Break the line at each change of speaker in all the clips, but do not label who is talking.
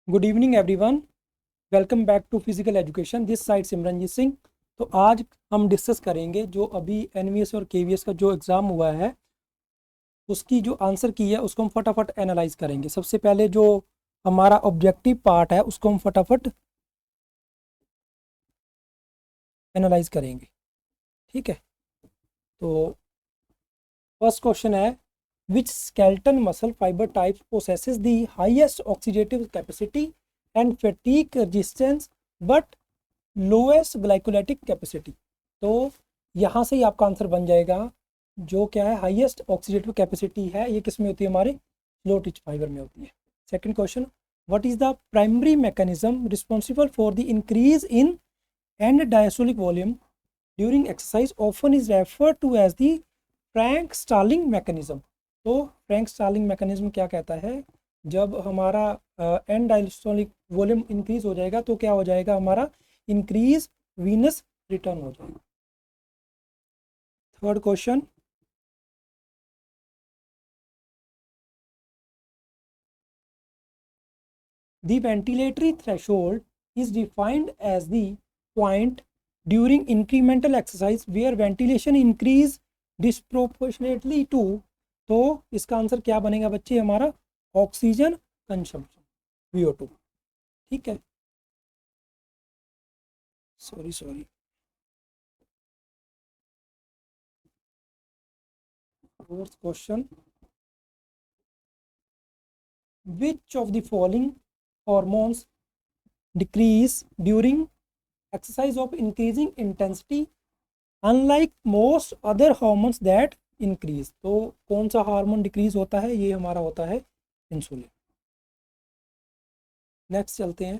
Good evening everyone. Welcome back to physical education. This side Simranjeet Singh. तो आज हम discuss करेंगे जो अभी एनवीएस और केवीएस का जो एग्ज़ाम हुआ है उसकी जो आंसर की है उसको हम फटाफट एनालाइज करेंगे। सबसे पहले जो हमारा ऑब्जेक्टिव पार्ट है उसको हम फटाफट एनालाइज करेंगे। ठीक है, तो फर्स्ट क्वेश्चन है which skeleton muscle fibre type possesses the highest oxidative capacity and fatigue resistance but lowest glycolytic capacity. तो यहाँ से ही आपका आंसर बन जाएगा। जो क्या है हाईएस्ट ऑक्सीडेटिव कैपेसिटी है ये किस में होती है, हमारे स्लो टिच फाइबर में होती है। Second question, what is the primary mechanism responsible for the increase in end diastolic volume during exercise often is referred to as the Frank Starling mechanism. तो फ्रैंक स्टार्लिंग मैकेनिज्म क्या कहता है, जब हमारा and diastolic volume increase हो जाएगा तो क्या हो जाएगा, हमारा इंक्रीज वीनस रिटर्न हो जाएगा। Third question, the ventilatory threshold is defined as the point during incremental exercise where ventilation increase disproportionately to. तो इसका आंसर क्या बनेगा बच्चे, हमारा ऑक्सीजन कंजम्पशन VO2। ठीक है, sorry. Fourth question, which of the following hormones decrease during exercise of increasing intensity unlike most other hormones that increase। तो कौन सा हार्मोन डिक्रीज होता है, ये हमारा होता है इंसुलिन। नेक्स्ट चलते हैं।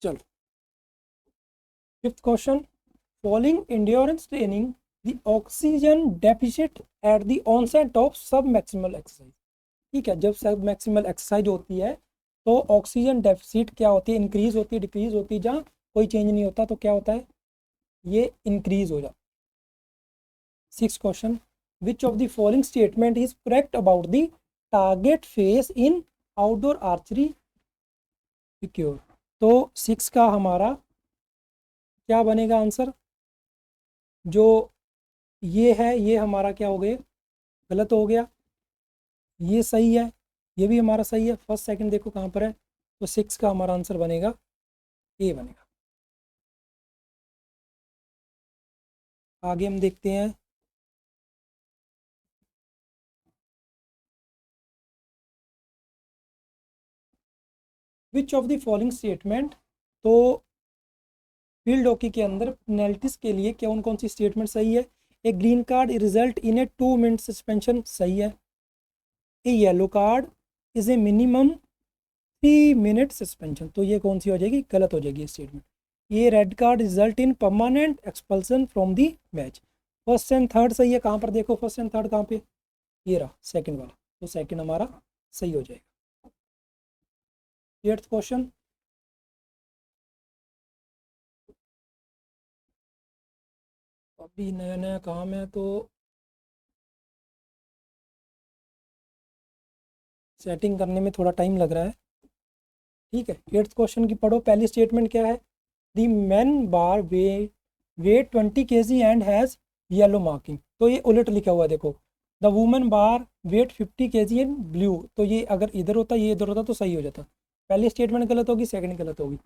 चलो fifth question, following endurance training the oxygen deficit at the onset of sub maximal exercise. ठीक है, जब सब मैक्सिमल एक्सरसाइज होती है तो ऑक्सीजन डेफिसिट क्या होती है, इंक्रीज होती है डिक्रीज होती है, जहाँ कोई चेंज नहीं होता तो क्या होता है, ये इंक्रीज हो जाता है। Six question, which of the following statement is correct about the target face in outdoor archery secure. तो सिक्स का हमारा क्या बनेगा आंसर, जो ये है ये हमारा क्या हो गया, गलत हो गया, ये सही है, ये भी हमारा सही है। फर्स्ट सेकंड देखो कहाँ पर है, तो सिक्स का हमारा आंसर बनेगा ए बनेगा। आगे हम देखते हैं। विच ऑफ द फॉलोइंग स्टेटमेंट, तो फील्ड हॉकी के अंदर पेनल्टीज के लिए कौन कौन सी स्टेटमेंट सही है। A green card result in a 2 minute suspension सही है। A yellow card is a minimum 3 minute suspension, तो ये कौन सी हो जाएगी, गलत हो जाएगी स्टेटमेंट। ये red card result in permanent expulsion from the match. First and third सही है, कहाँ पर देखो फर्स्ट एंड थर्ड कहाँ पे, ये रहा सेकंड वाला, तो सेकंड हमारा सही हो जाएगा। एट्थ क्वेश्चन, अभी नया नया काम है तो सेटिंग करने में थोड़ा टाइम लग रहा है। ठीक है, एट्थ क्वेश्चन की पढ़ो। पहली स्टेटमेंट क्या है, the man bar weight 20 kg and has yellow marking, तो ये उलट लिखा हुआ है देखो। The women bar weight 50 kg and blue, तो ये अगर इधर होता ये इधर होता तो सही हो जाता। पहली स्टेटमेंट गलत होगी, सेकंड गलत होगी।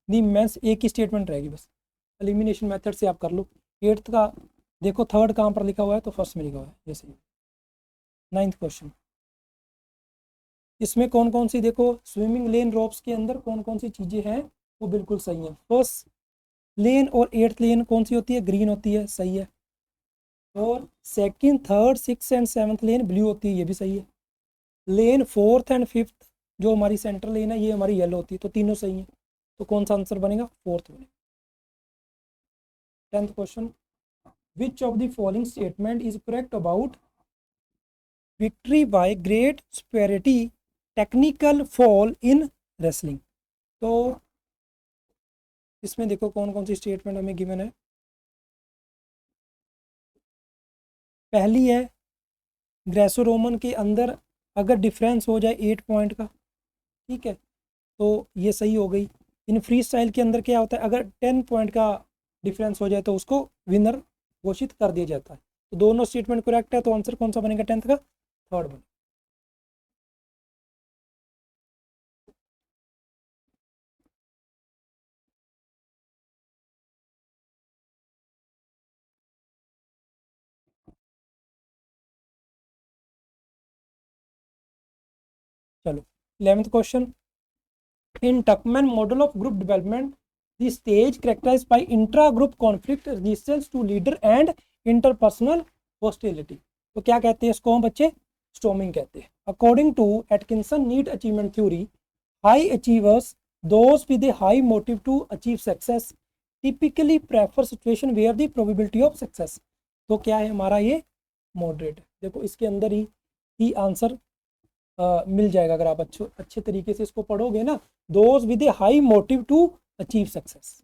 दी मेंस एक ही स्टेटमेंट रहेगी बस, एलिमिनेशन मेथड से आप कर लो। एट्थ का देखो थर्ड कहाँ पर लिखा हुआ है, तो फर्स्ट में लिखा हुआ है जैसे। नाइन्थ क्वेश्चन, इसमें कौन कौन सी देखो स्विमिंग लेन रोप्स के अंदर कौन कौन सी चीज़ें हैं वो बिल्कुल सही है। फर्स्ट लेन और एट्थ लेन कौन सी होती है, ग्रीन होती है, सही है। और second third six and seventh lane blue होती है, ये भी सही है। लेन फोर्थ एंड फिफ्थ जो हमारी सेंट्रल लेन है ये हमारी येलो होती है, तो तीनों सही है। तो कौन सा आंसर बनेगा, फोर्थ बनेगा। Tenth question, which of the following statement is correct about victory by great superiority technical fall in wrestling. तो इसमें देखो कौन कौन सी स्टेटमेंट हमें गिवन है। पहली है ग्रेसो रोमन के अंदर अगर डिफरेंस हो जाए 8 पॉइंट का, ठीक है, तो ये सही हो गई। इन फ्री स्टाइल के अंदर क्या होता है, अगर 10 पॉइंट का डिफरेंस हो जाए तो उसको विनर घोषित कर दिया जाता है। तो दोनों स्टेटमेंट करेक्ट है, तो आंसर कौन सा बनेगा 10th का, थर्ड बनेगा। चलो 11th question, in Tuckman model of group development the stage characterized by intra group conflict, resistance to leader and interpersonal hostility. तो क्या कहते हैं इसको हम बच्चे, स्टॉर्मिंग कहते हैं। According to Atkinson need achievement theory, high achievers, those with a high motive to achieve success, typically prefer situation where the probability of success। तो क्या है हमारा ये मॉडरेट। देखो इसके अंदर ही आंसर मिल जाएगा अगर आप अच्छे तरीके से इसको पढ़ोगे ना। Those with a high motive to achieve success.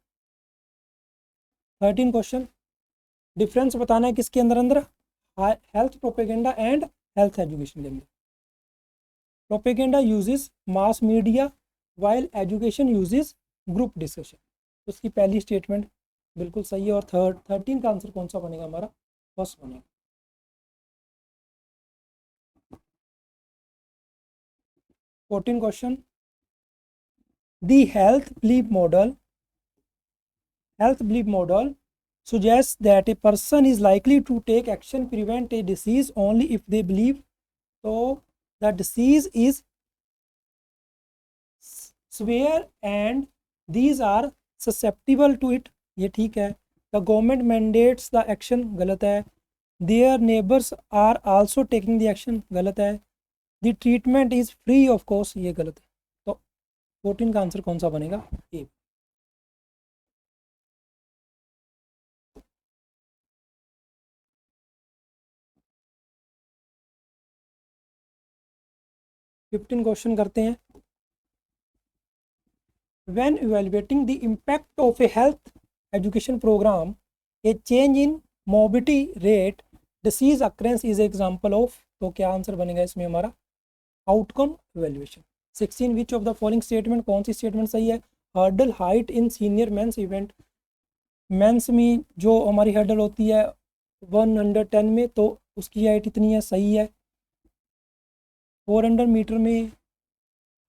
13 question, difference बताना है किसके अंदर अंदर, health propaganda and health education के अंदर। Propaganda uses mass media while education uses group discussion. उसकी पहली स्टेटमेंट बिल्कुल सही है। और 13 का आंसर कौन सा बनेगा हमारा, फर्स्ट बनेगा। 14 question, the health belief model suggests that a person is likely to take action prevent a disease only if they believe so the disease is severe and these are susceptible to it। ये ठीक है। the government mandates the action, गलत है। their neighbors are also taking the action, गलत है। the treatment is free of cost, ये गलत है। तो 14 का आंसर कौन सा बनेगा, ए। 15 क्वेश्चन करते हैं। When evaluating the impact of a health education program, a change in morbidity rate, disease occurrence is an example of। तो क्या आंसर बनेगा इसमें हमारा, outcome evaluation. 16 which of the following statement, कौन सी स्टेटमेंट सही है। Hurdle height in senior men's event, men's में जो हमारी हर्डल होती है 110 में, तो उसकी हाइट इतनी है, सही है। 400 मीटर में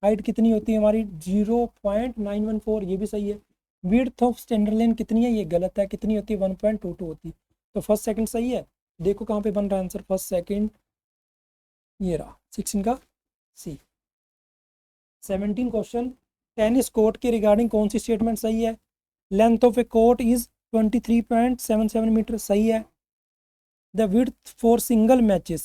हाइट कितनी होती है हमारी, 0.914, ये भी सही है। विड्थ ऑफ स्टैंडर्ड लाइन कितनी है, ये गलत है, कितनी होती है 1.22 होती है। तो फर्स्ट सेकंड सही है। देखो कहाँ पे बन रहा है आंसर, फर्स्ट सेकंड, ये रहा 16 का सी। 17 क्वेश्चन, टेनिस कोर्ट के रिगार्डिंग कौन सी स्टेटमेंट सही है। Length of a court is 23.77 metre, सही है। The width for single matches,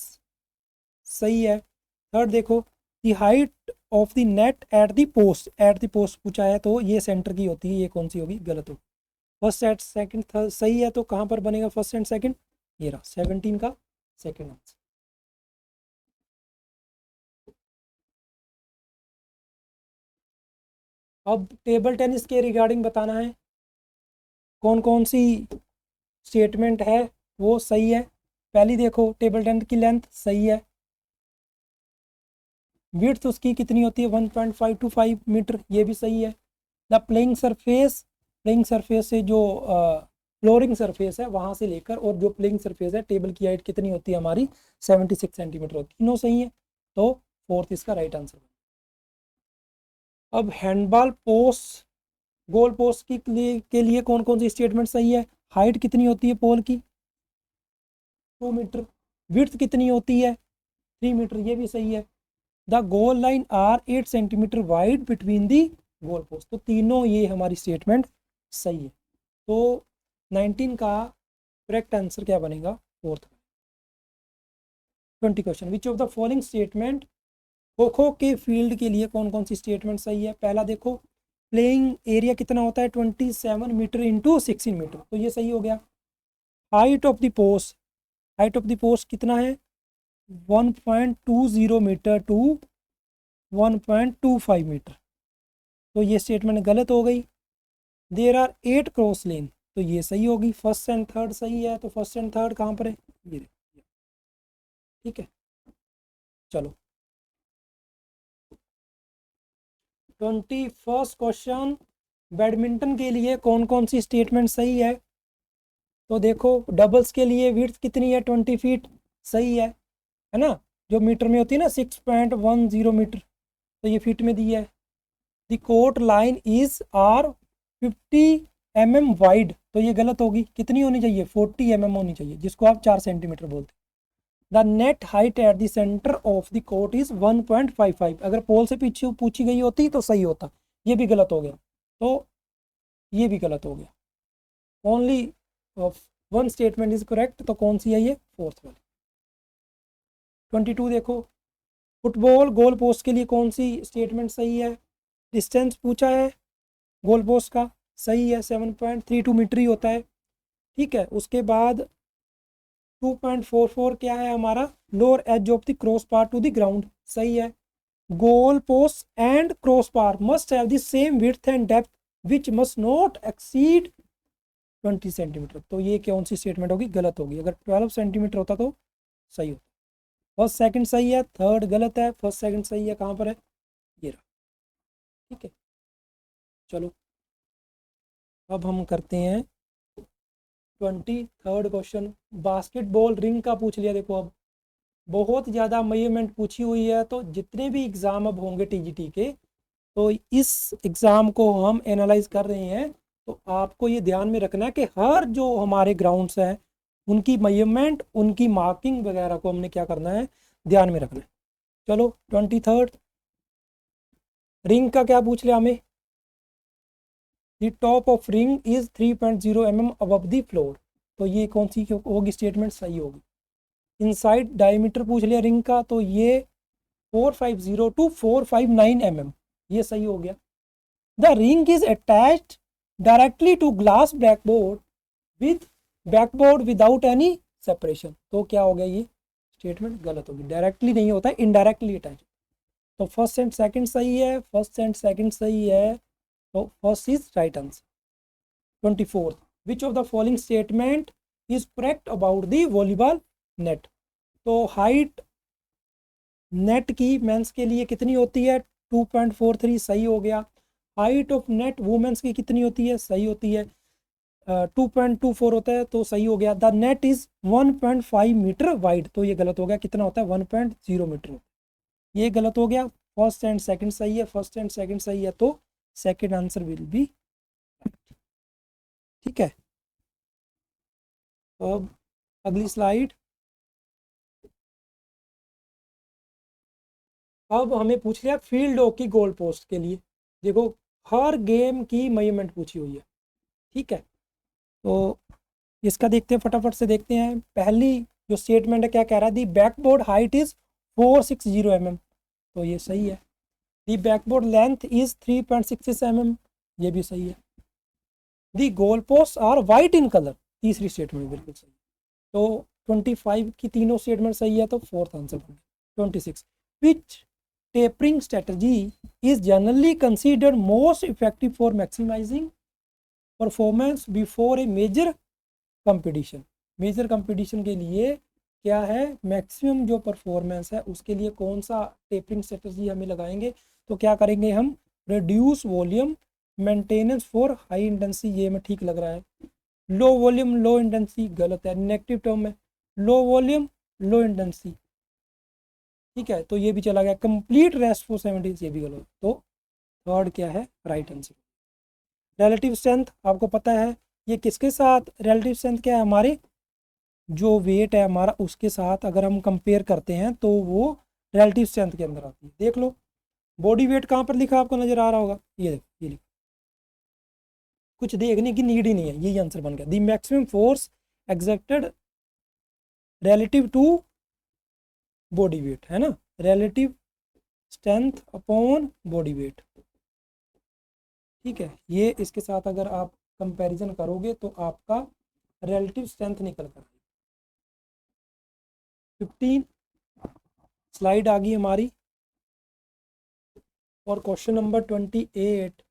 सही है। थर्ड देखो, the height of the net at the post पूछा है, तो ये सेंटर की होती है, ये कौन सी होगी, गलत होगी। फर्स्ट एंड सेकंड थर्ड सही है, तो कहाँ पर बनेगा फर्स्ट एंड सेकंड, ये रहा 17 का सेकंड आंसर। अब टेबल टेनिस के रिगार्डिंग बताना है कौन कौन सी स्टेटमेंट है वो सही है। पहली देखो, टेबल टेनिस की लेंथ सही है। विड्थ उसकी कितनी होती है 1.525 मीटर, ये भी सही है। द प्लेइंग सरफेस से जो फ्लोरिंग सरफेस है वहाँ से लेकर और जो प्लेइंग सरफेस है टेबल की हाइट कितनी होती है हमारी 76 सेंटीमीटर होती है, तीनों सही है। तो फोर्थ इसका राइट आंसर। अब हैंडबॉल पोस्ट, गोल पोस्ट के लिए कौन कौन सी स्टेटमेंट सही है। हाइट कितनी होती है पोल की 2 मीटर, विड्थ कितनी होती है 3 मीटर, ये भी सही है। The goal line are 8 centimetre wide between the goal post, तो तीनों ये हमारी स्टेटमेंट सही है। तो 19 का करेक्ट आंसर क्या बनेगा, fourth. 20 question, which of the following statement, kho kho के फील्ड के लिए कौन कौन सी स्टेटमेंट सही है। पहला देखो, प्लेइंग एरिया कितना होता है 27 मीटर इंटू 16 मीटर, तो ये सही हो गया। हाइट ऑफ द पोस्ट कितना है 1.20 मीटर टू 1.25 मीटर, तो ये स्टेटमेंट गलत हो गई। देयर आर 8 क्रॉस लेन, तो ये सही होगी। फर्स्ट एंड थर्ड सही है, तो फर्स्ट एंड थर्ड कहाँ पर है, ये देखिए। ठीक है, चलो 21st क्वेश्चन, बैडमिंटन के लिए कौन कौन सी स्टेटमेंट सही है। तो देखो डबल्स के लिए विड्थ कितनी है, 20 फीट, सही है ना, जो मीटर में होती है ना 6.10 मीटर, तो ये फीट में दी है। The court line is are 50 mm wide, तो ये गलत होगी, कितनी होनी चाहिए, 40 mm होनी चाहिए, जिसको आप 4 सेंटीमीटर बोलते हैं। The net height at the centre of the court is 1.55, अगर पोल से पीछे पूछी गई होती तो सही होता, ये भी गलत हो गया, तो ये भी गलत हो गया। Only one statement is correct, तो कौन सी है ये, फोर्थ वाली। 22 देखो, फुटबॉल गोल पोस्ट के लिए कौन सी स्टेटमेंट सही है। डिस्टेंस पूछा है गोल पोस्ट का, सही है, 7.32 मीटर ही होता है। ठीक है, उसके बाद 2.44 क्या है हमारा, lower edge of the cross bar to the ground, सही है। Goal post and cross bar must have the same width and depth which must not exceed 20 centimetre, तो ये कौन सी स्टेटमेंट होगी, गलत होगी। अगर 12 सेंटीमीटर होता तो सही होता। फर्स्ट सेकंड सही है, थर्ड गलत है, फर्स्ट सेकंड सही है, कहाँ पर है, ये रहा। ठीक है, चलो अब हम करते हैं 23rd क्वेश्चन, बास्केटबॉल रिंग का पूछ लिया। देखो अब बहुत ज़्यादा मेजरमेंट पूछी हुई है, तो जितने भी एग्ज़ाम अब होंगे टीजीटी के, तो इस एग्ज़ाम को हम एनालाइज कर रहे हैं, तो आपको ये ध्यान में रखना है कि हर जो हमारे ग्राउंड्स हैं उनकी मेजरमेंट, उनकी मार्किंग वगैरह को हमने क्या करना है, ध्यान में रखना है। चलो 23rd, रिंग का क्या पूछ लिया हमें, the top of ring is 3.0 mm above the floor, तो ये कौन सी होगी स्टेटमेंट, सही होगी। इनसाइड डायमीटर पूछ लिया रिंग का, तो ये 450 to 459 mm, ये सही हो गया। The ring is attached directly to glass backboard with backboard without any separation, तो क्या हो गया, ये स्टेटमेंट गलत होगी, डायरेक्टली नहीं होता है, इनडायरेक्टली अटैच। तो फर्स्ट एंड सेकंड सही है, फर्स्ट एंड सेकंड सही है, तो first is right answer. 24th, which of the following statement is correct about the volleyball net, तो हाइट नेट की मेंस के लिए कितनी होती है, 2.43, सही हो गया। हाइट ऑफ नेट वुमेन्स की कितनी होती है, सही होती है, 2.24 होता है, तो सही हो गया। The net is 1.5 metre wide, तो ये गलत हो गया, कितना होता है, 1.0 मीटर होता है, ये गलत हो गया। फर्स्ट एंड सेकंड सही है, फर्स्ट एंड सेकंड सही है, तो सेकंड आंसर विल बी। ठीक है, अब अगली स्लाइड। अब हमें पूछ लिया फील्ड हॉकी गोल पोस्ट के लिए, देखो हर गेम की मेजरमेंट पूछी हुई है। ठीक है, तो इसका देखते हैं, फटाफट से देखते हैं। पहली जो स्टेटमेंट है क्या कह रहा है, the backboard height is 460 mm, तो ये सही है। The backboard length is 3.66 mm, ये भी सही है। The goal post are white in colour, तीसरी स्टेटमेंट बिल्कुल सही। तो 25 की तीनों स्टेटमेंट सही है, तो फोर्थ आंसर बन गया। 26, which tapering strategy is generally considered most effective for maximising performance before a major competition, major competition के लिए क्या है, मैक्सिमम जो परफॉर्मेंस है उसके लिए कौन सा टेपरिंग स्ट्रेटजी हमें लगाएंगे, तो क्या करेंगे हम, reduce volume maintenance for high intensity, ये में ठीक लग रहा है। लो वॉल्यूम लो इंटेंसिटी गलत है, नेगेटिव टर्म में लो वॉल्यूम लो इंटेंसिटी। ठीक है, तो ये भी चला गया। कंप्लीट रेस्ट फॉर 70, ये भी गलत, तो थर्ड क्या है, राइट आंसर। रिलेटिव स्ट्रेंथ आपको पता है, ये किसके साथ, रिलेटिव स्ट्रेंथ क्या है, हमारे जो वेट है हमारा उसके साथ अगर हम कंपेयर करते हैं तो वो रिलेटिव स्ट्रेंथ के अंदर आती है। देख लो बॉडी वेट कहाँ पर लिखा आपको नजर आ रहा होगा, ये देखो, ये लिखा, कुछ देखने की नीड ही नहीं है, यही आंसर बन गया। The maximum force exerted relative to body weight, है ना, relative strength upon body weight. ठीक है, ये इसके साथ अगर आप कंपैरिजन करोगे तो आपका रिलेटिव स्ट्रेंथ निकल कर 15 स्लाइड आ गई हमारी। और क्वेश्चन नंबर 28,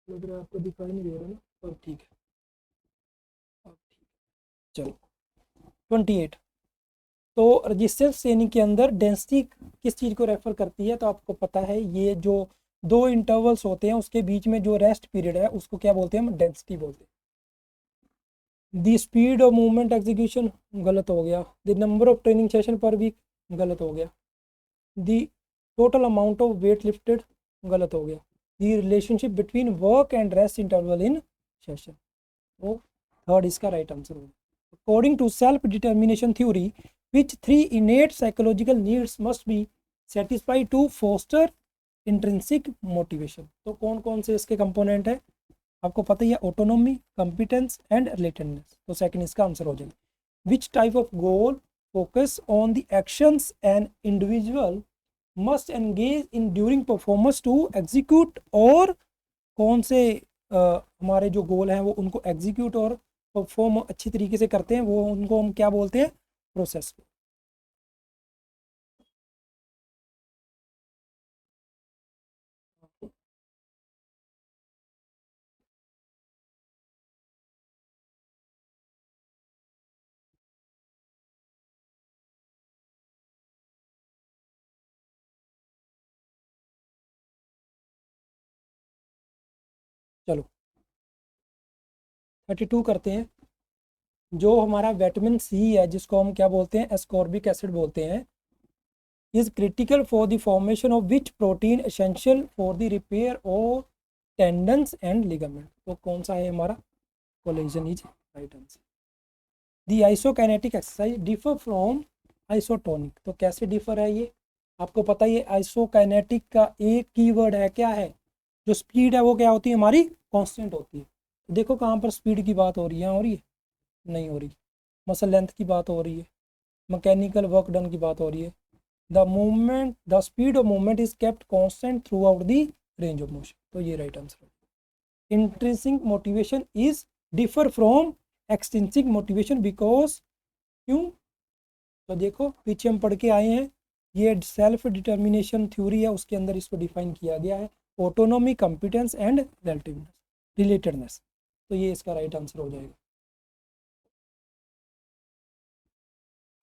लग रहा है आपको दिखाई नहीं दे रहा ना, अब ठीक है, अब ठीक है। चलो 28। तो रेजिस्टेंस श्रेणी के अंदर डेंसिटी किस चीज़ को रेफर करती है, तो आपको पता है ये जो दो इंटरवल्स होते हैं उसके बीच में जो रेस्ट पीरियड है उसको क्या बोलते हैं, हम डेंसिटी बोलते हैं। The speed of movement execution गलत हो गया। The number of training session per week गलत हो गया। The total amount of weight lifted गलत हो गया। The relationship between work and rest interval in session, वो थर्ड इसका राइट आंसर होगा। According to self determination theory which three innate psychological needs must be satisfied to foster intrinsic motivation। तो कौन कौन से इसके कंपोनेंट है आपको पता ही है, ऑटोनॉमी, कंपिटेंस एंड रिलेटेडनेस। तो सेकंड इसका आंसर हो जाएगा। Which type of goal focus on the actions an individual must engage in during performance to execute, और कौन से हमारे जो गोल हैं वो उनको एग्जीक्यूट और परफॉर्म अच्छी तरीके से करते हैं, वो उनको हम क्या बोलते हैं, प्रोसेस को। चलो 32 करते हैं। जो हमारा विटामिन सी है जिसको हम क्या बोलते हैं, एस्कॉर्बिक एसिड बोलते हैं, is critical for the formation of which protein essential for the repair of tendons and ligament. तो कौन सा है हमारा, collagen is right answer. The isokinetic exercise differ from isotonic. तो कैसे डिफर है ये आपको पता ही है। आइसोकाइनेटिक का एक कीवर्ड है, क्या है, जो स्पीड है वो क्या होती है हमारी, कांस्टेंट होती है। तो देखो कहाँ पर स्पीड की बात हो रही है, हो रही है, नहीं हो रही। मसल लेंथ की बात हो रही है, मैकेनिकल वर्क डन की बात हो रही है। The speed of movement is kept constant through out the range of motion. तो ये राइट आंसर है। Intrinsic motivation is differ from extrinsic motivation because, क्यों, तो देखो पीछे हम पढ़ के आए हैं, ये सेल्फ डिटर्मिनेशन थ्योरी है उसके अंदर इसको डिफाइन किया गया है, ऑटोनॉमी, कंपिटेंस एंड रिलेटेडनेस। तो ये इसका राइट आंसर हो जाएगा।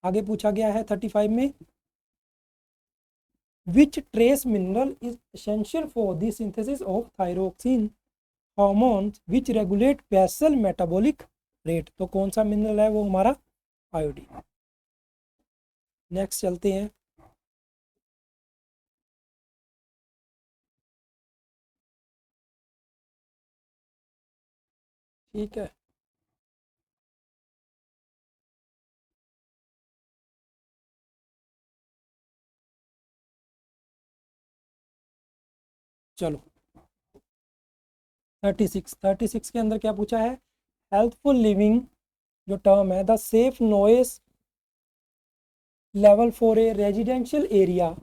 आगे पूछा गया है 35 में, which trace mineral is essential for the synthesis of thyroxine hormones which regulate basal metabolic rate. तो कौन सा मिनरल है वो हमारा, आयोडीन। नेक्स्ट चलते हैं। ठीक है, चलो 36 के अंदर क्या पूछा है, हेल्थफुल लिविंग जो टर्म है, the safe noise level for a residential area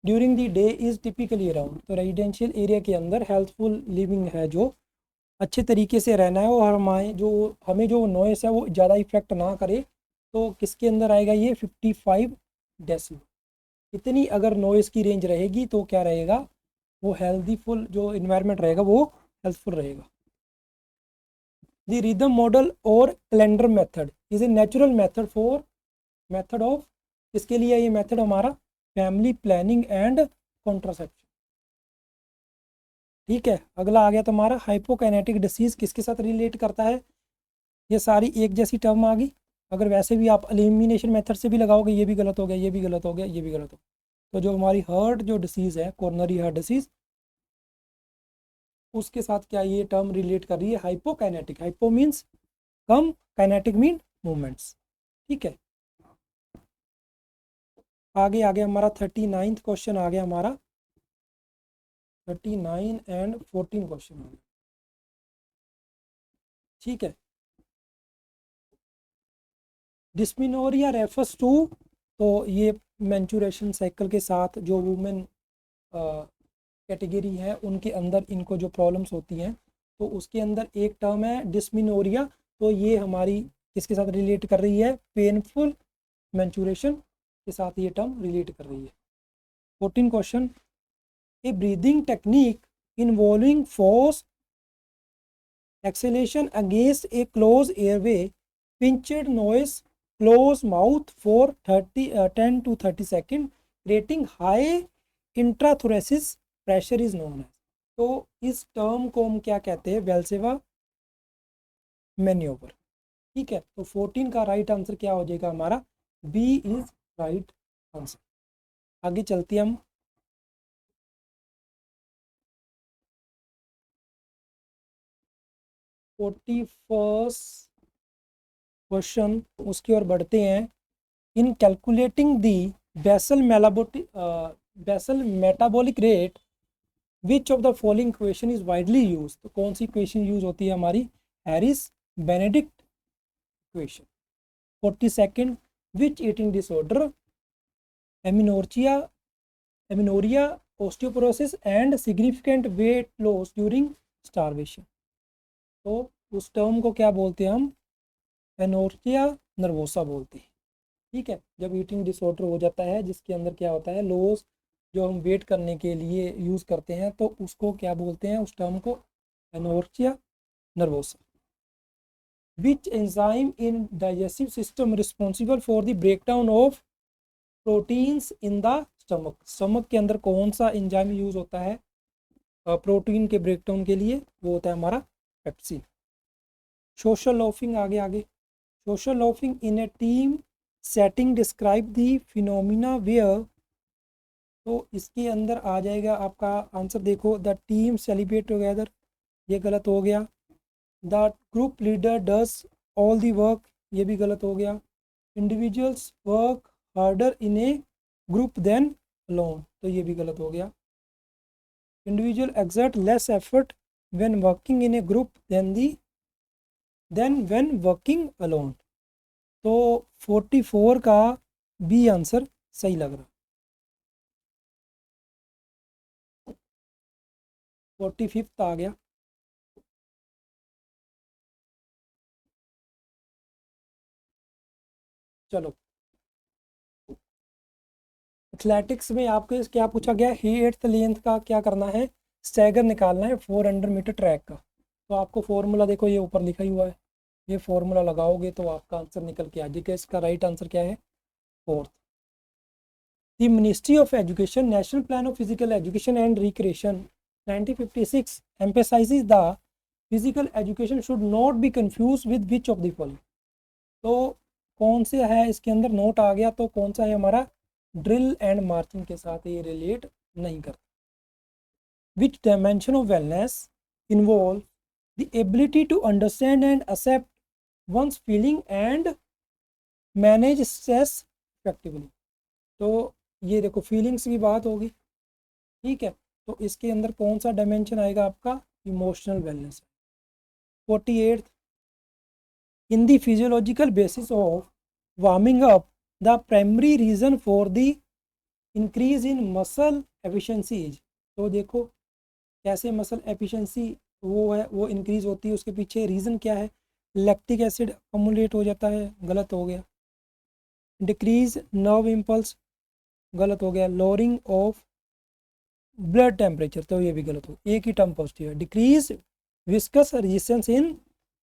during the day is typically around. तो रेजिडेंशियल एरिया के अंदर हेल्थफुल लिविंग है जो अच्छे तरीके से रहना है और हमें जो नॉइस है वो ज़्यादा इफेक्ट ना करे, तो किसके अंदर आएगा ये 55 डेसिबल। इतनी अगर नॉइस की रेंज रहेगी तो क्या रहेगा, वो हेल्थीफुल जो इन्वायरमेंट रहेगा वो हेल्थफुल रहेगा। द रिदम मॉडल और calendar method is a natural method for method of, इसके लिए ये मेथड हमारा फैमिली प्लानिंग एंड कॉन्ट्रासेप्शन। ठीक है, अगला आ गया तुम्हारा हाइपोकाइनेटिक डिसीज किसके साथ रिलेट करता है। ये सारी एक जैसी टर्म आ गई, अगर वैसे भी आप एलिमिनेशन मेथड से भी लगाओगे ये भी गलत हो गया, ये भी गलत हो गया, ये भी गलत हो गया। तो जो हमारी हार्ट जो डिसीज़ है, कोरोनरी हार्ट डिसीज़, उसके साथ क्या ये टर्म रिलेट कर रही है, हाइपोकाइनेटिक। हाइपो मीन्स कम, काइनेटिक मीन मूवमेंट्स। ठीक है, आगे आगे हमारा 39 क्वेश्चन आ गया हमारा, 39 एंड 14 क्वेश्चन आ गया। ठीक है, डिस्मिनोरिया रेफर्स टू, तो ये मेंचुरेशन साइकिल के साथ जो वुमेन कैटेगरी है उनके अंदर इनको जो प्रॉब्लम्स होती हैं, तो उसके अंदर एक टर्म है डिस्मिनोरिया। तो ये हमारी किसके साथ रिलेट कर रही है, पेनफुल मेंचुरेशन के साथ ये टर्म रिलेट कर रही है। 14 question, a breathing technique involving force acceleration against a closed airway, pinched noise, closed mouth for 10 to 30 seconds, creating high intrathoracic pressure is known as। तो इस टर्म को हम क्या कहते हैं? वेल्सेवा मैन्योवर। ठीक है, तो 14 का राइट आंसर क्या हो जाएगा हमारा? B is right answer. आगे चलते हम 41st क्वेश्चन उसकी ओर बढ़ते हैं। In calculating the basal metabolic rate which of the following equation is widely use. तो कौन सी इक्वेशन यूज होती है हमारी? Harris Benedict equation. 42nd, which eating disorder amenorrhea osteoporosis and significant weight loss during starvation. तो उस टर्म को क्या बोलते हैं हम? एनोर्चिया नर्वोसा बोलते हैं। ठीक है, जब ईटिंग डिसऑर्डर हो जाता है जिसके अंदर क्या होता है? लॉस जो हम वेट करने के लिए यूज़ करते हैं, तो उसको क्या बोलते हैं? उस टर्म को anorexia nervosa. Which enzyme in digestive system responsible for the breakdown of proteins in the stomach. Stomach के अंदर कौन सा एंजाइम यूज होता है प्रोटीन के ब्रेकडाउन के लिए? वो होता है हमारा पेप्सिन। सोशल लॉफिंग, आगे आगे। Social loafing in a team setting describe the phenomena where. तो इसके अंदर आ जाएगा आपका आंसर, देखो, द टीम सेलिब्रेट टुगेदर, ये गलत हो गया। The group leader does all the work, ये भी गलत हो गया। Individuals work harder in a group than alone, तो ये भी गलत हो गया। Individual exert less effort when working in a group than when working alone. तो 44 का बी आंसर सही लग रहा। 45th आ गया। चलो, एथलेटिक्स में आपको क्या पूछा गया? एट्थ लेंथ का क्या करना है? स्टैगर निकालना है 400 मीटर ट्रैक का। तो आपको फॉर्मूला देखो, ये ऊपर लिखा ही हुआ है, ये फॉर्मूला लगाओगे तो आपका आंसर निकल के आ जाएगा। इसका राइट आंसर क्या है? 4th। The ministry of education national plan of physical education and recreation 1956 emphasizes the physical education should not be confuse with which of the following. तो कौन से है इसके अंदर? नोट आ गया, तो कौन सा है हमारा? ड्रिल एंड मार्चिंग के साथ ये रिलेट नहीं करता। Which dimension of wellness involve the ability to understand and accept one's feeling and manage stress effectively. तो ये देखो, फीलिंग्स की बात होगी। ठीक है, तो इसके अंदर कौन सा डायमेंशन आएगा आपका? Emotional wellness. 48th, in the physiological basis of warming up, the primary reason for the increase in muscle efficiency is। तो देखो कैसे मसल एफिशिएंसी वो इंक्रीज होती है, उसके पीछे रीज़न क्या है? लैक्टिक एसिड अक्यूमुलेट हो जाता है, गलत हो गया। डिक्रीज नर्व इम्पल्स, गलत हो गया। लोअरिंग ऑफ ब्लड टेम्परेचर, तो ये भी गलत हो, एक ही टर्म पॉजिटिव है। Decrease viscous resistance in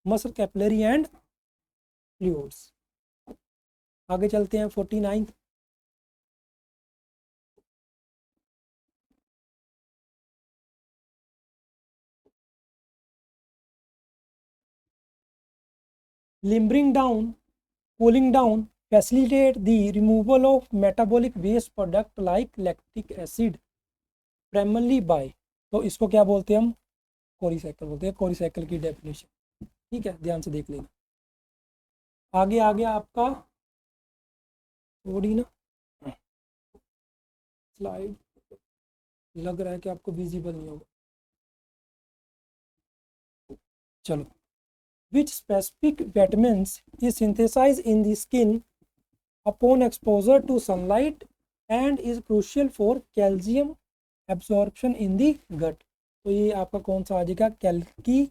muscle capillary and fluids. आगे चलते हैं 49th। Limbering down, cooling down facilitate the removal of metabolic waste product like lactic acid primarily by. तो इसको क्या बोलते हैं हम? कोरीसाइकिल बोलते हैं, कोरीसाइकिल की डेफिनेशन। ठीक है, ध्यान से देख लेना। आगे आ गया आपका थोड़ी ना स्लाइड, लग रहा है कि आपको विजिबल नहीं होगा। चलो, which specific vitamins is synthesized in the skin upon exposure to sunlight and is crucial for calcium absorption in the gut। तो ये आपका कौन सा आ जाएगा? कैल्की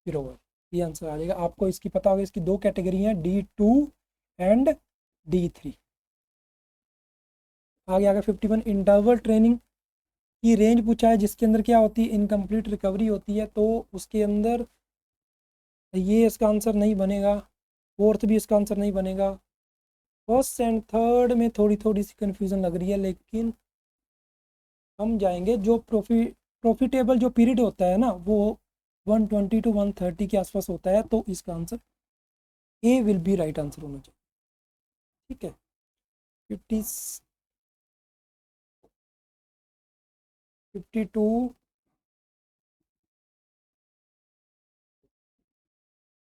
पिरोल, ये आंसर आ जाएगा। आपको इसकी पता होगा, इसकी दो कैटेगरी हैं, D2 एंड D3। आगे 51 इंटरवल ट्रेनिंग की रेंज पूछा है जिसके अंदर क्या होती है, इनकम्प्लीट रिकवरी होती है, तो उसके अंदर ये इसका आंसर नहीं बनेगा, फोर्थ भी इसका आंसर नहीं बनेगा। फर्स्ट एंड थर्ड में थोड़ी थोड़ी सी कन्फ्यूज़न लग रही है, लेकिन हम जाएंगे जो प्रॉफिटेबल जो पीरियड होता है ना, वो 120 to 130 के आसपास होता है, तो इसका answer A will be right answer होना चाहिए। ठीक है, 52,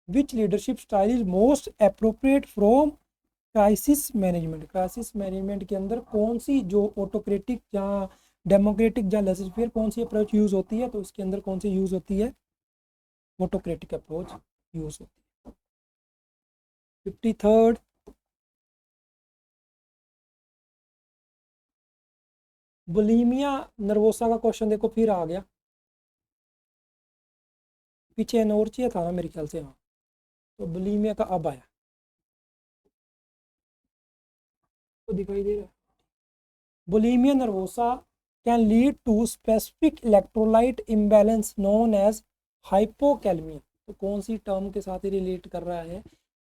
which leadership style is most appropriate from crisis management. Crisis management के अंदर कौन सी जो ऑटोक्रेटिक या डेमोक्रेटिक या लेसर फेयर कौन सी अप्रोच यूज़ होती है, तो इसके अंदर कौन सी यूज़ होती है, ऑटोक्रेटिक अप्रोच यूज़ होती है। 53rd, बुलीमिया नर्वोसा का क्वेश्चन देखो फिर आ गया, पीछे एनोर्चिया था ना मेरे ख्याल से, हाँ, तो बुलीमिया का अब आया, तो दिखाई दे रहा है। Bulimia nervosa can lead to specific electrolyte imbalance known as hypokalaemia. तो कौन सी टर्म के साथ ही रिलेट कर रहा है,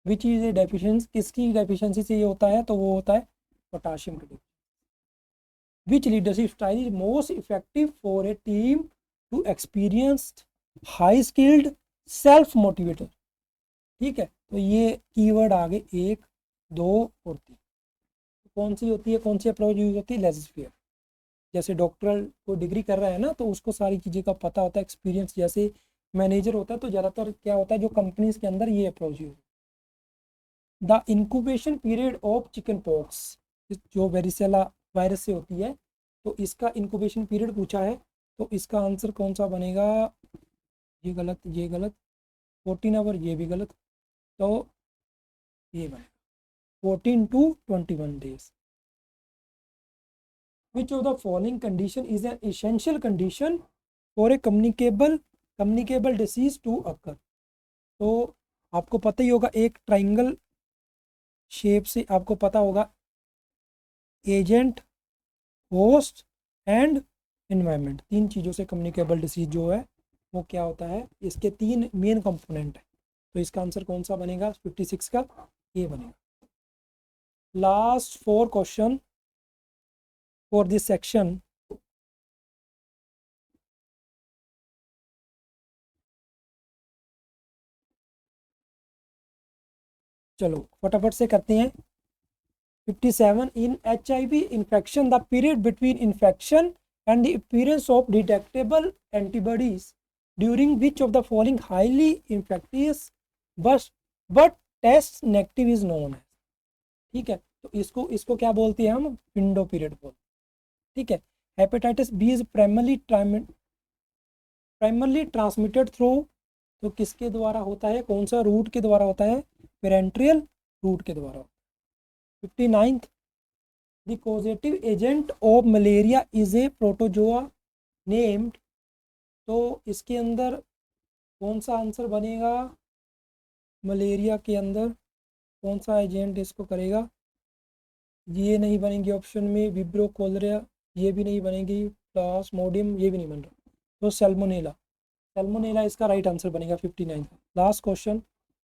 विच इज ए डेफिशिएंसी, किसकी डेफिशिएंसी से ये होता है, तो वो होता है पोटाशियम की। Which leadership style is most effective for a team to experienced high skilled self motivated. ठीक है, तो ये कीवर्ड आगे 1, 2 और 3, कौन सी होती है, कौन सी अप्रोच यूज होती है, लेजिस्फियर। जैसे डॉक्टर को डिग्री कर रहा है ना, तो उसको सारी चीज़ें का पता होता है, एक्सपीरियंस, जैसे मैनेजर होता है तो ज़्यादातर क्या होता है जो कंपनीज के अंदर ये approach use. The incubation period of chicken pox, जो वेरिसेला वायरस से होती है, तो इसका इंक्यूबेशन पीरियड पूछा है, तो इसका आंसर कौन सा बनेगा, ये गलत, ये गलत, 14 आवर, ये भी गलत, तो ये बनेगा 14 to 21 days। Which of the following condition is an essential condition for a communicable disease to occur। तो आपको पता ही होगा, एक ट्राइंगल शेप से आपको पता होगा, एजेंट, होस्ट एंड एनवायरनमेंट, तीन चीज़ों से कम्युनिकेबल डिसीज जो है वो क्या होता है, इसके तीन मेन कंपोनेंट है, तो इसका आंसर कौन सा बनेगा, 56 का ये बनेगा। Last 4 question for this section. चलो फटाफट से करते हैं। 57, in HIV infection, the period between infection and the appearance of detectable antibodies during which of the following highly infectious but test negative is known as। ठीक है, तो इसको इसको क्या बोलते हैं हम, विंडो पीरियड बोलते हैं। ठीक है, hepatitis B is primarily transmitted through, तो किसके द्वारा होता है, कौन सा रूट के द्वारा होता है, पेरेंट्रियल रूट के द्वारा। 59th, the causative agent of malaria is a protozoa named, तो इसके अंदर कौन सा आंसर बनेगा, मलेरिया के अंदर कौन सा एजेंट इसको करेगा, ये नहीं बनेंगे ऑप्शन में, विब्रो कोलेरा ये भी नहीं बनेगी, प्लाज्मोडियम ये भी नहीं बन रहा, तो सैल्मोनेला, सैल्मोनेला इसका राइट आंसर बनेगा 59 का। Last question,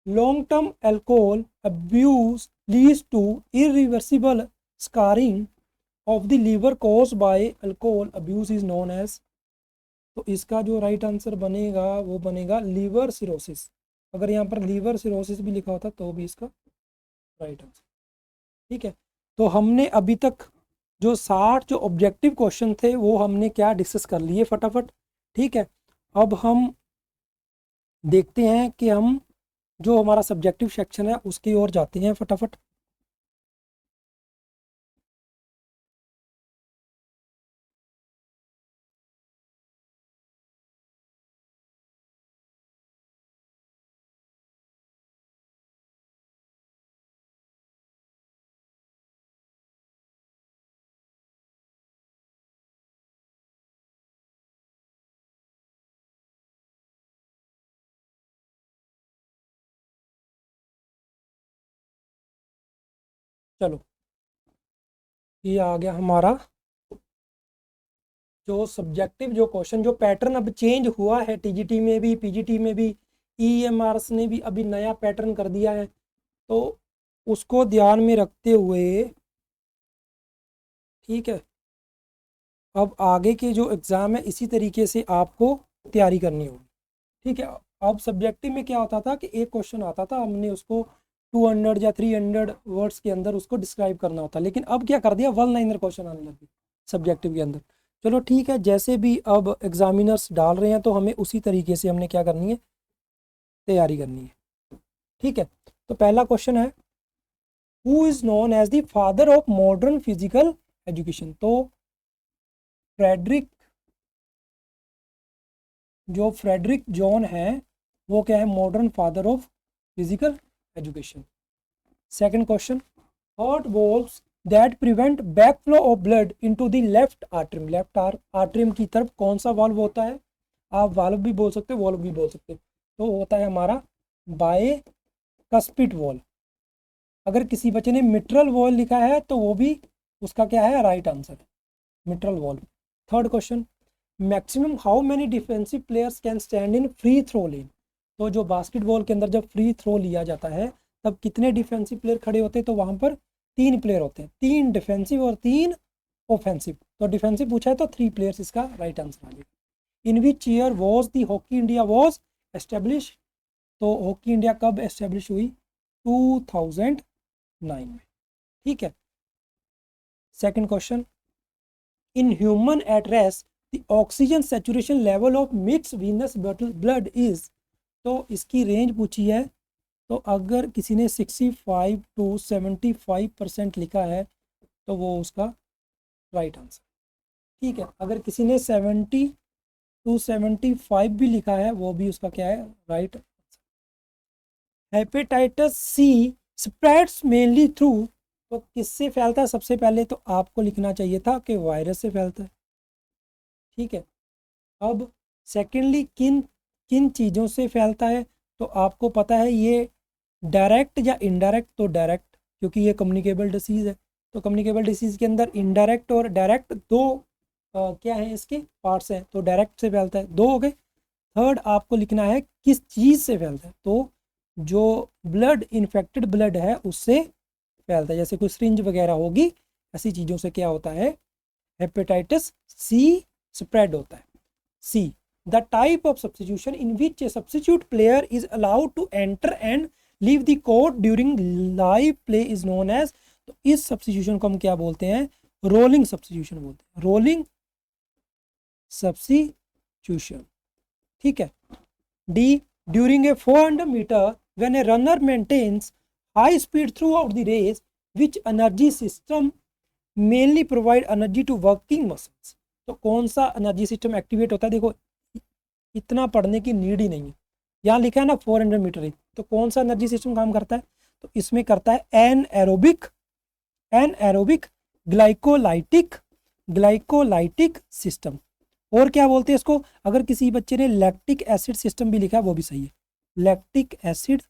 long term alcohol abuse leads to irreversible scarring of the liver caused by alcohol abuse is known as, तो इसका जो राइट आंसर बनेगा वो बनेगा लीवर सिरोसिस। अगर यहाँ पर लीवर सिरोसिस भी लिखा होता तो भी इसका राइट आंसर। ठीक है, तो हमने अभी तक जो 60 जो ऑब्जेक्टिव क्वेश्चन थे वो हमने क्या डिस्कस कर लिए फटाफट। ठीक है, अब हम देखते हैं कि हम जो हमारा सब्जेक्टिव सेक्शन है उसकी ओर जाते हैं फटाफट। चलो, ये आ गया हमारा जो सब्जेक्टिव जो क्वेश्चन जो पैटर्न अब चेंज हुआ है टीजीटी में भी पीजीटी में भी, ईएमआरएस ने भी अभी नया पैटर्न कर दिया है, तो उसको ध्यान में रखते हुए, ठीक है, अब आगे के जो एग्ज़ाम है इसी तरीके से आपको तैयारी करनी होगी। ठीक है, अब सब्जेक्टिव में क्या होता था कि एक क्वेश्चन आता था, हमने उसको 200 या 300 वर्ड्स के अंदर उसको डिस्क्राइब करना होता, लेकिन अब क्या कर दिया, वन लाइनर क्वेश्चन आने लगे सब्जेक्टिव के अंदर। चलो ठीक है, जैसे भी अब एग्जामिनर्स डाल रहे हैं तो हमें उसी तरीके से हमने क्या करनी है, तैयारी करनी है। ठीक है, तो पहला क्वेश्चन है, who is known as the father of modern physical education. तो फ्रेडरिक जॉन है वो क्या है, modern father of physical education. Second question, heart valves that prevent back flow of blood into the left atrium. Left atrium की तरफ कौन सा valve होता है, आप वाल्व भी बोल सकते हो, वॉल्व भी बोल सकते हो, तो होता है हमारा बायकस्पिड वॉल्व। अगर किसी बच्चे ने मिट्रल वॉल्व लिखा है तो वो भी उसका क्या है, राइट आंसर है, mitral valve. Third question, maximum how many defensive players can stand in free throw lane. तो जो बास्केटबॉल के अंदर जब फ्री थ्रो लिया जाता है तब कितने डिफेंसिव प्लेयर खड़े होते हैं, तो वहाँ पर 3 प्लेयर होते हैं, 3 डिफेंसिव और 3 ऑफेंसिव। तो डिफेंसिव पूछा है तो 3 प्लेयर्स इसका राइट आंसर आ जाएगा। In which year was the Hockey India was establish. तो हॉकी इंडिया कब एस्टेब्लिश हुई, 2009 में। ठीक है, second question, in human at rest the oxygen saturation level of mix venous blood is. तो इसकी रेंज पूछी है, तो अगर किसी ने 65 to 75% लिखा है तो वो उसका राइट आंसर। ठीक है, अगर किसी ने 70 to 75 भी लिखा है वो भी उसका क्या है, right answer. Hepatitis C spreads mainly through, तो किससे फैलता है, सबसे पहले तो आपको लिखना चाहिए था कि वायरस से फैलता है। ठीक है, अब सेकेंडली किन किन चीज़ों से फैलता है, तो आपको पता है ये डायरेक्ट या इनडायरेक्ट, तो डायरेक्ट, क्योंकि ये कम्युनिकेबल डिसीज़ है। तो कम्युनिकेबल डिसीज़ के अंदर इनडायरेक्ट और डायरेक्ट दो क्या है, इसके पार्ट्स हैं, तो डायरेक्ट से फैलता है, 2 हो गए। थर्ड आपको लिखना है किस चीज़ से फैलता है, तो जो ब्लड इन्फेक्टेड ब्लड है उससे फैलता है, जैसे कोई सिरिंज वगैरह होगी, ऐसी चीज़ों से क्या होता है, हेपेटाइटिस सी स्प्रेड होता है। C, the type of substitution in which a substitute player is allowed to enter and leave the court during live play is known as. तो इस सब्स्टिट्यूशन को हम क्या बोलते हैं, रोलिंग सब्स्टिट्यूशन बोलते हैं, रोलिंग सब्स्टिट्यूशन। ठीक है, D, during a 400 metre when a runner maintains high speed throughout the race which energy system mainly provide energy to working muscles. तो कौन सा एनर्जी सिस्टम एक्टिवेट होता है, देखो इतना पढ़ने की नीड ही नहीं है, यहाँ लिखा है ना 400 मीटर ही, तो कौन सा एनर्जी सिस्टम काम करता है, तो इसमें करता है एन एरोबिक ग्लाइकोलाइटिक सिस्टम। और क्या बोलते हैं इसको, अगर किसी बच्चे ने लैक्टिक एसिड सिस्टम भी लिखा है वो भी सही है, लैक्टिक एसिड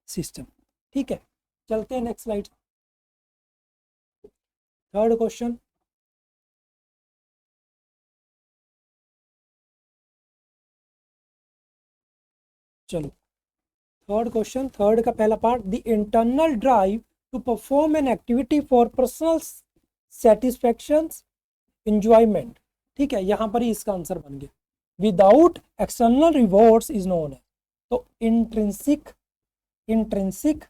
सिस्टम। ठीक है, चलते हैं नेक्स्ट स्लाइड। थर्ड क्वेश्चन, चलो थर्ड क्वेश्चन, थर्ड का पहला part, the internal drive to perform an activity for personal satisfaction enjoyment. ठीक है, यहाँ पर ही इसका आंसर बन गया, without external rewards is known है। तो इंट्रिंसिक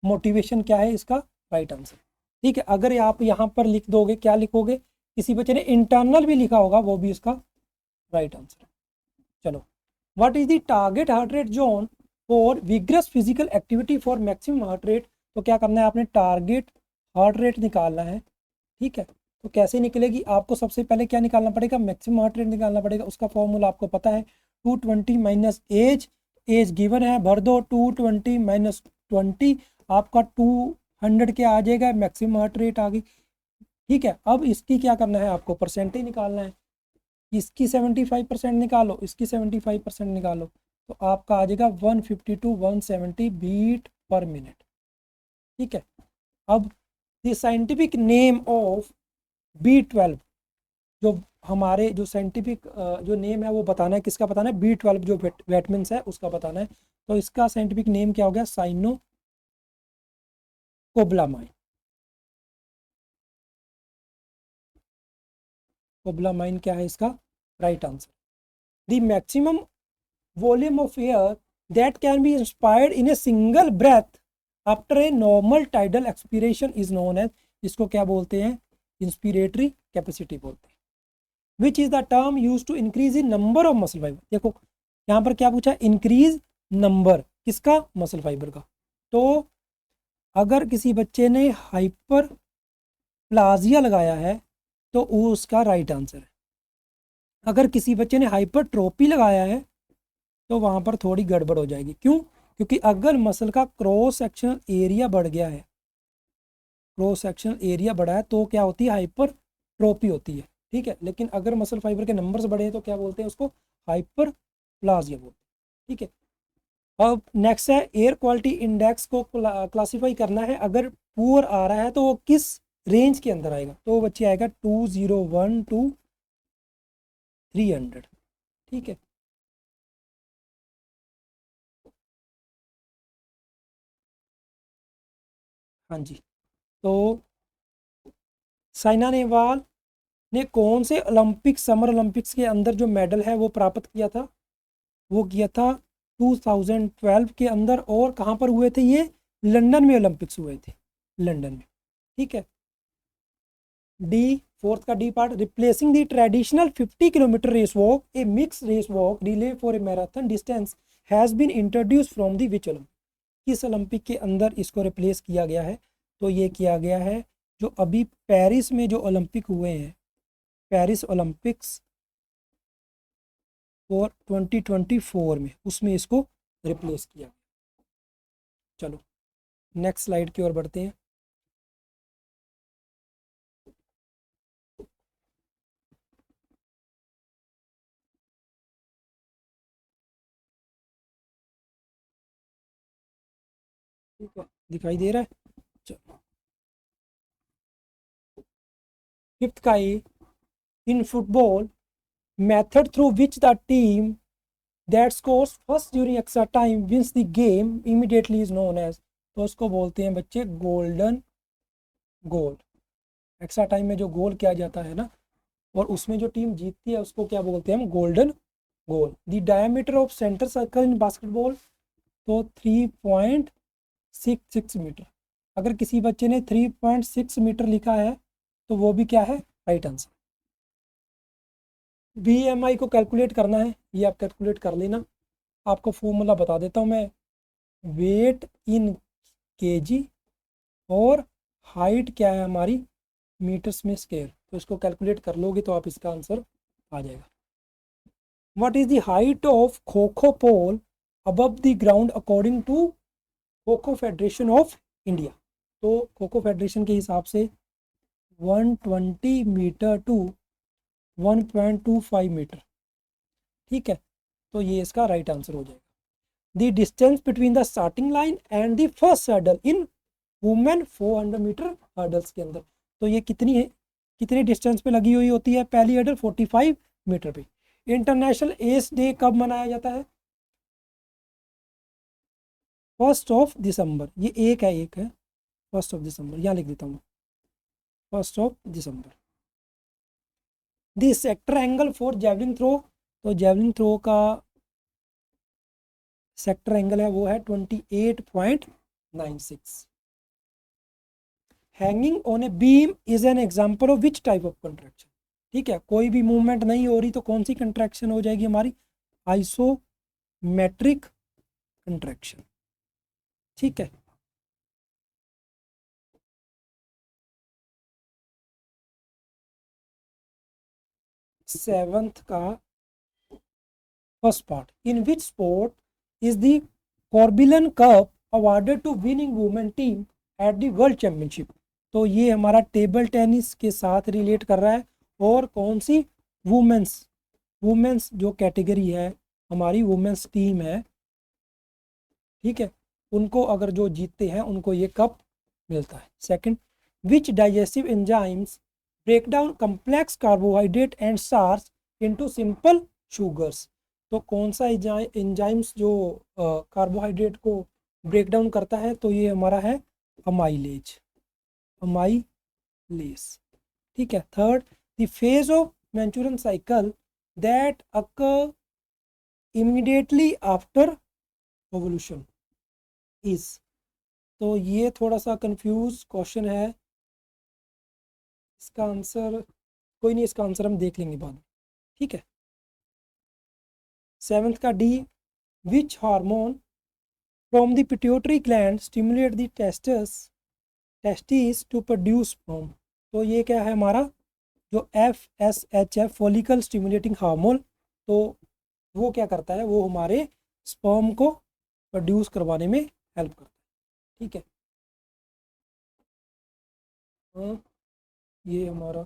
मोटिवेशन क्या है इसका राइट आंसर। ठीक है, अगर आप यहाँ पर लिख दोगे, क्या लिखोगे, किसी बच्चे ने इंटरनल भी लिखा होगा वो भी इसका राइट आंसर। चलो, what is the target heart rate zone for vigorous physical activity for maximum heart rate. तो क्या करना है, आपने टारगेट हार्ट रेट निकालना है। ठीक है, तो कैसे निकलेगी, आपको सबसे पहले क्या निकालना पड़ेगा, मैक्सिमम हार्ट रेट निकालना पड़ेगा। उसका फॉर्मूला आपको पता है, 220 माइनस एज गिवन है, भर दो, 220 माइनस 20 आपका 200 के आ जाएगा, मैक्सिमम हार्ट रेट आ गई। ठीक है, अब इसकी क्या करना है, आपको परसेंटेज निकालना है, इसकी 75% निकालो, इसकी 75% निकालो, तो आपका आ जाएगा 150 to 170 बीट पर मिनट। ठीक है, अब the scientific name of B12, जो हमारे जो साइंटिफिक जो नेम है वो बताना है, किसका बताना है, B12 जो विटामिन्स है उसका बताना है। तो इसका साइंटिफिक नेम क्या हो गया, साइनोकोबालामाइन। कोबालामाइन क्या है इसका right answer. The maximum volume of air that can be inspired in a single breath after a normal tidal expiration is known as, इसको क्या बोलते हैं, इंस्पिरेटरी कैपेसिटी बोलते हैं। Which is the term use to increase in number of muscle fibre. देखो यहाँ पर क्या पूछा, इंक्रीज नंबर किसका, मसल फाइबर का। तो अगर किसी बच्चे ने हाइपर प्लाजिया लगाया है तो वो उसका राइट आंसर है। अगर किसी बच्चे ने हाइपरट्रोपी लगाया है तो वहाँ पर थोड़ी गड़बड़ हो जाएगी। क्यों, क्योंकि अगर मसल का क्रॉस सेक्शनल एरिया बढ़ गया है, क्रॉस सेक्शनल एरिया बढ़ा है तो क्या होती है, हाइपरट्रोपी होती है। ठीक है, लेकिन अगर मसल फाइबर के नंबर्स बढ़े हैं तो क्या बोलते हैं उसको, हाइपर प्लाजिया बोलते हैं। ठीक है, अब नेक्स्ट है एयर क्वालिटी इंडेक्स को क्लासीफाई करना है। अगर पुअर आ रहा है तो वो किस रेंज के अंदर आएगा, तो वो बच्चे आएगा 201 टू 300। ठीक है, हाँ जी। तो साइना नेहवाल ने कौन से ओलंपिक समर ओलंपिक्स के अंदर जो मेडल है वो प्राप्त किया था, वो किया था 2012 के अंदर। और कहाँ पर हुए थे ये, लंदन में ओलंपिक्स हुए थे, लंदन में। ठीक है, डी फोर्थ का D part, replacing the traditional 50 kilometre race walk a mix race walk relay for a marathon distance has been introduce from the which Olympic. किस ओलंपिक के अंदर इसको रिप्लेस किया गया है, तो ये किया गया है जो अभी पेरिस में जो ओलंपिक हुए हैं, पेरिस ओलंपिक्स और 2024 में, उसमें इसको रिप्लेस किया। चलो नेक्स्ट स्लाइड की ओर बढ़ते हैं। ठीक है, दिखाई दे रहा है। चलो फिफ्थ का A, in football method through which the team that scores first during extra time wins the game immediately is known as. तो उसको बोलते हैं बच्चे गोल्डन गोल। एक्स्ट्रा टाइम में जो गोल किया जाता है ना, और उसमें जो टीम जीतती है उसको क्या बोलते हैं हम, golden goal. The diameter of centre circle in basketball, तो 3.66 मीटर। अगर किसी बच्चे ने 3.6 मीटर लिखा है तो वो भी क्या है, राइट आंसर। BMI को कैलकुलेट करना है, ये आप कैलकुलेट कर लेना। आपको फॉर्मूला बता देता हूँ मैं, वेट इन केजी और हाइट क्या है हमारी, मीटर्स में स्क्वायर। तो इसको कैलकुलेट कर लोगे तो आप इसका आंसर आ जाएगा। What is the height of kho kho pole above the ground according to kho kho federation of India. तो खो खो फेडरेशन के हिसाब से 120 मीटर टू 1.25 मीटर। ठीक है, तो ये इसका राइट आंसर हो जाएगा। The distance between the starting line and the first hurdle in women 400 metre hurdles के अंदर, तो ये कितनी है, कितने डिस्टेंस पे लगी हुई होती है, पहली हर्डल 45 मीटर पे। इंटरनेशनल एस डे कब मनाया जाता है, 1 दिसंबर। ये एक है 1 दिसंबर, यहाँ लिख देता हूँ 1 दिसंबर। The sector angle for javelin throw, तो जेवलिन थ्रो का सेक्टर एंगल है वो है 28.96। Hanging on a beam is an example of which type of contraction. ठीक है, कोई भी मूवमेंट नहीं हो रही तो कौन सी कंट्रैक्शन हो जाएगी हमारी, आइसोमेट्रिक कंट्रैक्शन। ठीक है, सेवंथ का first part, in which sport is the Corbillon Cup awarded to winning women team at the world championship. तो ये हमारा टेबल टेनिस के साथ रिलेट कर रहा है। और कौन सी, वुमेन्स, वुमेन्स जो कैटेगरी है हमारी, वुमेन्स टीम है, ठीक है, उनको अगर जो जीतते हैं उनको ये कप मिलता है। Second, which digestive enzymes break down complex carbohydrate and starch into simple sugars. तो कौन सा एंजाइम्स जो कार्बोहाइड्रेट को ब्रेक डाउन करता है, तो ये हमारा है अमाइलेज, अमाइलेज। ठीक है। Third, the phase of menstrual cycle that occur immediately after ovulation is. तो ये थोड़ा सा कंफ्यूज क्वेश्चन है, इसका आंसर कोई नहीं, इसका आंसर हम देख लेंगे बाद में। ठीक है। सेवंथ का D, which hormone from the pituitary gland stimulate the testis to produce sperm. तो ये क्या है हमारा, जो FSH है, फॉलिकल स्टिमुलेटिंग हार्मोन। तो वो क्या करता है, वो हमारे स्पर्म को प्रोड्यूस करवाने में हेल्प करता है। ठीक है। हाँ, ये हमारा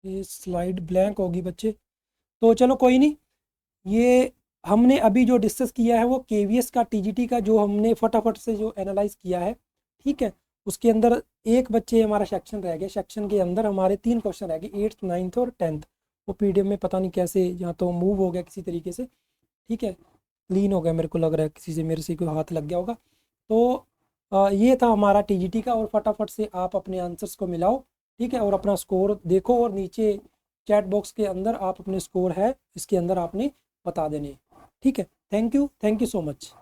ये स्लाइड ब्लैंक होगी बच्चे, तो चलो कोई नहीं। ये हमने अभी जो डिस्कस किया है वो KVS का, TGT का जो हमने फटाफट से जो एनालाइज किया है। ठीक है। उसके अंदर एक बच्चे हमारा सेक्शन रह गया, सेक्शन के अंदर हमारे 3 क्वेश्चन रह गए, 8th 9th और 10th। वो PDF में पता नहीं कैसे या तो मूव हो गया किसी तरीके से। ठीक है। क्लीन हो गया, मेरे को लग रहा है किसी से, मेरे से कोई हाथ लग गया होगा। तो ये था हमारा TGT का, और फटाफट से आप अपने आंसर्स को मिलाओ। ठीक है। और अपना स्कोर देखो, और नीचे चैट बॉक्स के अंदर आप अपने स्कोर है इसके अंदर आपने बता देने। ठीक है। Thank you so much.